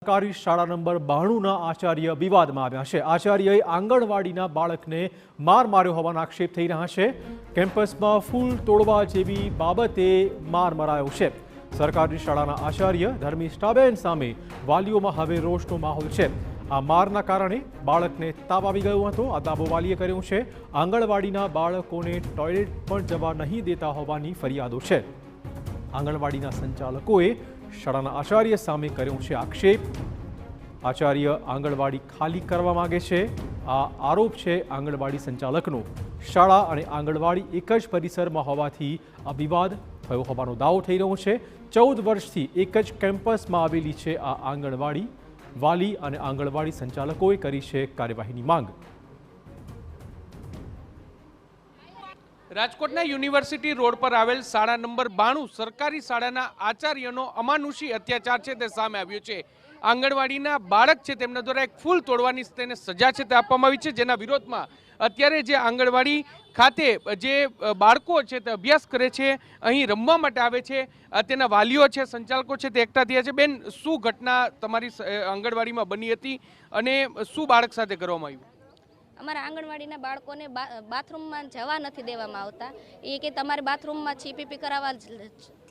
સરકારી શાળા નંબર 92ના આચાર્ય વિવાદમાં આવ્યા છે। આચાર્યએ આંગણવાડીના બાળકને માર માર્યો હોવાના આક્ષેપ થઈ રહ્યા છે। કેમ્પસમાં ફૂલ તોડવા જેવી બાબતે માર મરાયો છે। સરકારી શાળાના આચાર્ય ધર્મિષ્ઠાબેન સામે વાલીઓમાં હવે રોષનો માહોલ છે। આ મારના કારણે બાળકને તાવ આવી ગયો હતો। આ દાવો વાલીએ કર્યો છે। આંગણવાડીના બાળકોને ટોયલેટ પણ જવા નહીં દેતા હોવાની ફરિયાદો છે। આંગણવાડીના સંચાલકોએ શાળાના આચાર્ય સામે કર્યો છે આક્ષેપ। આચાર્ય આંગણવાડી ખાલી કરવા માંગે છે। આ આરોપ છે આંગણવાડી સંચાલકનો। શાળા અને આંગણવાડી એક જ પરિસરમાં હોવાથી આ વિવાદ થયો હોવાનો દાવો થઈ રહ્યો છે। 14 વર્ષથી એક જ કેમ્પસમાં આવેલી છે આ આંગણવાડી। વાલી અને આંગણવાડી સંચાલકોએ કરી છે કાર્યવાહીની માંગ। રાજકોટના યુનિવર્સિટી રોડ પર આવેલ શાળા નંબર 92 સરકારી શાળાના આચાર્યનો અમાનુષી અત્યાચાર છે તે સામે આવ્યો છે। આંગણવાડીના બાળક છે તેમના દ્વારા એક ફૂલ તોડવાની તેને સજા છે તે આપવામાં આવી છે, જેના વિરોધમાં અત્યારે જે આંગણવાડી ખાતે જે બાળકો છે તે અભ્યાસ કરે છે, અહીં રમવા માટે આવે છે, તેના વાલીઓ છે, સંચાલકો છે તે એકઠા થયા છે। બેન, શું ઘટના તમારી આંગણવાડીમાં બની હતી અને શું બાળક સાથે કરવામાં આવ્યું? અમારા આંગણવાડીના બાળકોને બાથરૂમમાં જવા નથી દેવામાં આવતા। એ કે તમારે બાથરૂમમાં છીપીપી કરાવવા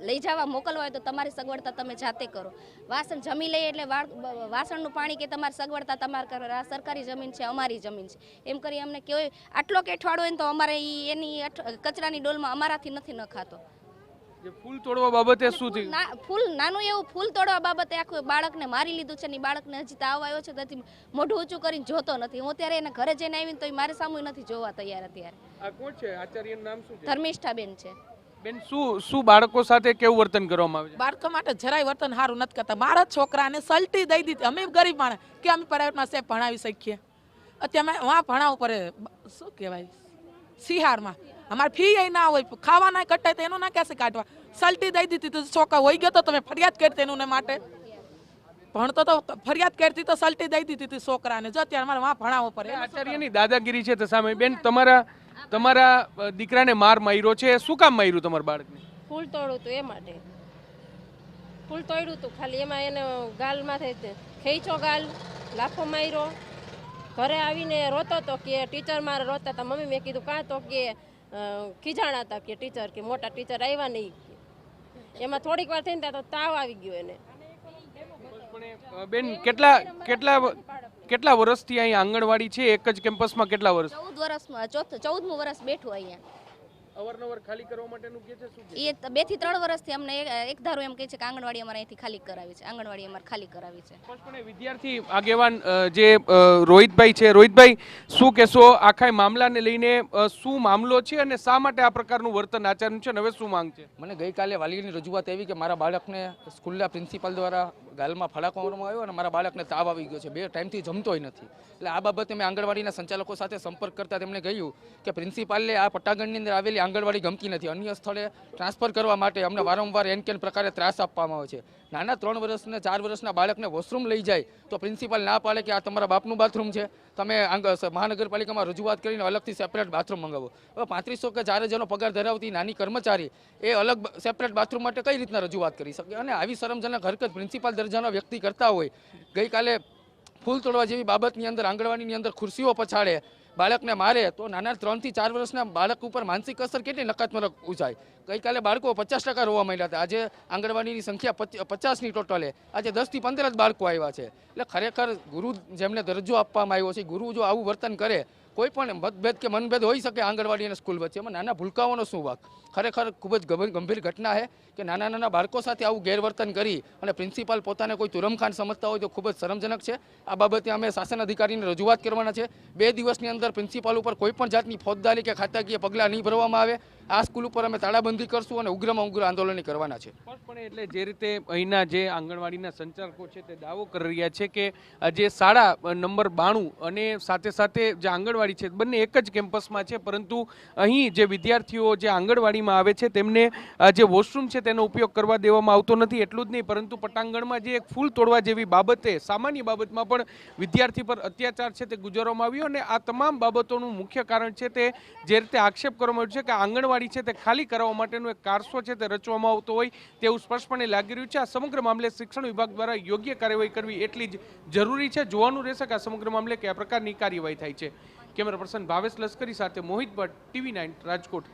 લઈ જવા મોકલવા હોય તો તમારી સગવડતા તમે જાતે કરો। વાસણ જમી લઈએ એટલે વાસણનું પાણી કે તમારી સગવડતા તમારે આ સરકારી જમીન છે, અમારી જમીન છે એમ કરી અમને કેવો આટલો કેઠવાડો હોય તો અમારે એની કચરાની ડોલમાં અમારાથી નથી નખાતો। ફૂલ તોડવા બાબતે શું થયું? ફૂલ નાનું એવું ફૂલ તોડવા બાબતે આખું બાળકને મારી લીધું છે। ને બાળકને હજી તાવ આવ્યો છે તેથી મોઢું ઊંચું કરીને જોતો નથી। હું ત્યારે એને ઘરે જઈને આવીને તો મારે સામું નથી જોવા તૈયાર અત્યારે। આ કોણ છે? આચાર્યનું નામ શું છે? ધર્મિષ્ઠાબેન છે। બેન, શું બાળકો સાથે કેવું વર્તન કરવામાં આવે છે? બાળકો માટે જરાય વર્તન સારું નથી કરતા। મારા છોકરાને સલટી દઈ દીધી। અમે ગરીબ માણસ કે અમે પ્રાઇવેટમાં સેફ ભણાવી શકીએ? અત્યારે વાં ભણાવવું પડે, શું કહેવાય, સિહારમાં અમારે ફી એ ના હોય, ખાવાના કટાય તો એનું ના કહેશે કાઢવા। સલટી દઈ દીધી તો છોકરા હોય ગયો તો તમે ફરિયાદ કરતી એનું માટે ભણતો તો ફરિયાદ કરતી તો સલટી દઈ દીધી હતી છોકરાને। જો અત્યારે અમારે વાં ભણાવવો પડે। આચાર્યની દાદાગીરી છે તે સામે। બેન, તમારા દીકરાને માર માર્યો છે, શું કામ માર્યું તમારા બાળકને? ફૂલ તોડ્યું હતું એ માટે। ફૂલ તોડ્યું હતું ખાલી, એમાં એને ગાલમાં ખેંચો ગાલ, લાફો માર્યો। ઘરે આવીને રોતો હતો કે ટીચર મારે રોતા હતા। મમ્મી મેં કીધું કાં તો કે ખીજાણા હતા કે ટીચર કે મોટા ટીચર આવ્યા નહીં। એમાં થોડીક વાર થઈને તો તાવ આવી ગયો એને। બેન, કેટલા વર્ષથી અહીં આંગણવાડી છે એક જ કેમ્પસમાં? કેટલા વર્ષ? 14 વર્ષમાં 14મું વર્ષ બેઠું અહીંયા। અવારનવાર ખાલી કરવા માટેનું કે છે શું? એ 2 થી 3 વર્ષથી અમને એક ધારો એમ કહે છે કે આંગણવાડી અમારે અહીંથી ખાલી કરાવી છે। આંગણવાડી અમારે ખાલી કરાવી છે। સ્પષ્ટપણે વિદ્યાર્થી આગેવાન જે રોહિતભાઈ છે, રોહિતભાઈ શું કહેશો આખા મામલાને લઈને? શું મામલો છે અને શા માટે આ પ્રકારનું વર્તન આચરણ છે, હવે શું માંગ છે? મને ગઈકાલે વાલીની રજૂઆત એવી કે મારા બાળકને સ્કૂલના પ્રિન્સિપાલ દ્વારા ગાલમાં ફાળા કરવામાં આવ્યો અને મારા બાળકને તાવ આવી ગયો છે, 2 ટાઈમથી જમતોય નથી। એટલે આ બાબતે મેં આંગણવાડીના સંચાલકો સાથે સંપર્ક કરતા તેમણે કહ્યું કે પ્રિન્સિપાલને આ પટ્ટાગણની અંદર આવેલી આંગણવાડી ગમતી નથી, અન્ય સ્થળે ટ્રાન્સફર કરવા માટે અમને વારંવાર એનકેન પ્રકારે ત્રાસ આપવામાં આવે છે। નાના 3 વર્ષને 4 વર્ષના બાળકને વોશરૂમ લઈ જાય તો પ્રિન્સિપાલ ના પાડે કે આ તમારા બાપનું બાથરૂમ છે, તમે મહાનગરપાલિકામાં રજૂઆત કરીને અલગથી સેપરેટ બાથરૂમ મંગાવો। હવે 3500 કે 4000નો પગાર ધરાવતી નાની કર્મચારી એ અલગ સેપરેટ બાથરૂમ માટે કઈ રીતના રજૂઆત કરી શકે? અને આવી શરમજનક હરકત પ્રિન્સિપાલ દરજાનો વ્યક્તિ કરતા હોય, ગઈકાલે ફૂલ તોડવા જેવી બાબતની અંદર આંગણવાડીની અંદર ખુરશીઓ પછાડે, બાળકને મારે તો નાના 3 થી 4 વર્ષના બાળક ઉપર માનસિક અસર કેટલી નકારાત્મક ઉજાય। ગઈકાલે બાળકો 50% રોવા માંડ્યા હતા। આજે આંગણવાડીની સંખ્યા 50ની ટોટલે, આજે 10 થી 15 જ બાળકો આવ્યા છે। એટલે ખરેખર ગુરુ જેમને દરજ્જો આપવામાં આવ્યો છે, ગુરુ જો આવું વર્તન કરે, કોઈ પણ મતભેદ કે મનભેદ હોઈ શકે આંગણવાડી અને સ્કૂલ વચ્ચે, એમાં નાના ભૂલકાઓનો શું વાંક? ખરેખર ખૂબ જ ગંભીર ઘટના છે કે નાના બાળકો સાથે આવું ગેરવર્તન કરી અને પ્રિન્સિપાલ પોતાને કોઈ તુરમખાન સમજતા હોય તો ખૂબ જ શરમજનક છે। આ બાબતે અમે શાસન અધિકારીને રજૂઆત કરવાના છે। 2 દિવસની અંદર પ્રિન્સિપાલ ઉપર કોઈ પણ જાતની ફોજદારી કે ખાતાકીય પગલાં નહીં ભરવામાં આવે। આ સ્કૂલ ઉપર અમે તાળાબંધી કરશું અને ઉગ્રમાં ઉગ્ર આંદોલન કરવાના છે। સ્પષ્ટપણે એટલે જે રીતે અહીંના જે આંગણવાડીના સંચાલકો છે તે દાવો કરી રહ્યા છે કે જે શાળા નંબર 92 અને સાથે સાથે જે આંગણવાડી છે બંને એક જ કેમ્પસમાં છે, પરંતુ અહીં જે વિદ્યાર્થીઓ જે આંગણવાડીમાં આવે છે તેમને જે વોશરૂમ છે તેનો ઉપયોગ કરવા દેવામાં આવતો નથી। એટલું જ નહીં, પરંતુ પટાંગણમાં જે એક ફૂલ તોડવા જેવી બાબતે, સામાન્ય બાબતમાં પણ વિદ્યાર્થી પર અત્યાચાર છે તે ગુજારવામાં આવ્યો। અને આ તમામ બાબતોનું મુખ્ય કારણ છે તે જે રીતે આક્ષેપ કરવામાં આવ્યો છે કે આંગણવાડી આંગણવાડી છે તે ખાલી કરાવવા માટેનો એક કારસો છે તે રચવામાં આવતો હોય તેવું સ્પષ્ટપણે લાગી રહ્યું છે. આ સમગ્ર મામલે શિક્ષણ વિભાગ દ્વારા યોગ્ય કાર્યવાહી કરવી એટલી જ જરૂરી છે. જોવાનું રહેશે કે આ સમગ્ર મામલે કયા પ્રકારની કાર્યવાહી થાય છે. કેમેરા પર્સન ભાવેશ લશ્કરી સાથે મોહિત ભટ્ટ, TV9 રાજકોટ.